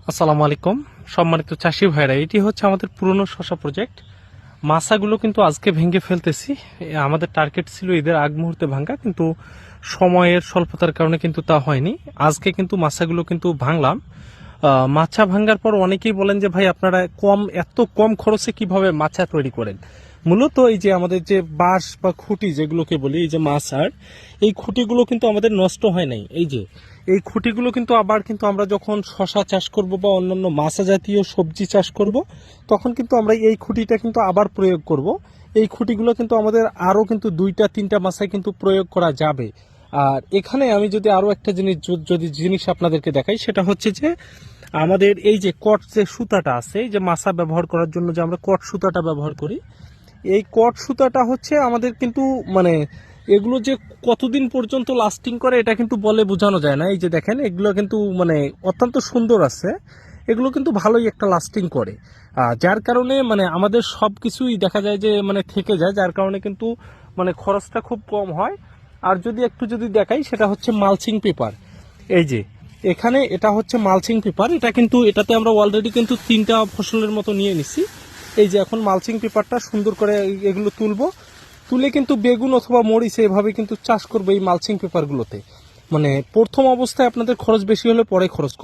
আসসালামু আলাইকুম সম্মানিত চাষি ভাইরা, এটি হচ্ছে আমাদের পুরনো শশা প্রজেক্ট। মাছাগুলো কিন্তু আজকে ভেঙে ফেলতেছি। আমাদের টার্গেট ছিল ঈদের আগ মুহূর্তে ভাঙা, কিন্তু সময়ের স্বল্পতার কারণে কিন্তু তা হয়নি। আজকে কিন্তু মাছাগুলো কিন্তু ভাঙলাম। মাছা ভাঙার পর অনেকেই বলেন যে ভাই আপনারা এত কম খরচে কিভাবে মাছা তৈরি করেন। মূলত এই যে আমাদের যে বাঁশ বা খুঁটি যেগুলোকে বলি, এই যে মাছার এই খুঁটিগুলো কিন্তু আমাদের নষ্ট হয় নাই। এই যে এই খুঁটিগুলো কিন্তু আবার কিন্তু আমরা যখন শশা চাষ করব বা অন্যান্য মাছা জাতীয় সবজি চাষ করব, তখন কিন্তু আমরা এই খুঁটিটা কিন্তু আবার প্রয়োগ করব। এই খুঁটিগুলো কিন্তু আমাদের আরও কিন্তু 2-3টা মাছায় কিন্তু প্রয়োগ করা যাবে। আর এখানে আমি যদি আরও একটা জিনিস আপনাদেরকে দেখাই, সেটা হচ্ছে যে আমাদের এই যে কট যে সুতাটা আছে, এই যে মাছা ব্যবহার করার জন্য যে আমরা কট সুতাটা ব্যবহার করি, এই কট সুতাটা হচ্ছে আমাদের কিন্তু মানে এগুলো যে কতদিন পর্যন্ত লাস্টিং করে এটা কিন্তু বলে বোঝানো যায় না। এই যে দেখেন, এগুলো কিন্তু মানে অত্যন্ত সুন্দর আছে, এগুলো কিন্তু ভালোই একটা লাস্টিং করে। যার কারণে মানে আমাদের সব কিছুই দেখা যায় যে মানে থেকে যায়, যার কারণে কিন্তু মানে খরচটা খুব কম হয়। আর যদি দেখাই, সেটা হচ্ছে মালচিং পেপার। এই যে এখানে এটা হচ্ছে মালচিং পেপার, এটা কিন্তু এটাতে আমরা অলরেডি কিন্তু 3টা ফসলের মতো নিয়ে নিছি। এই যে এখন মালচিং পেপারটা সুন্দর করে এগুলো তুলে কিন্তু বেগুন অথবা মরিচ এভাবে কিন্তু চাষ করবে এই মালচিং পেপারগুলোতে। মানে প্রথম অবস্থায় আপনাদের খরচ বেশি হলে পরে খরচ কম।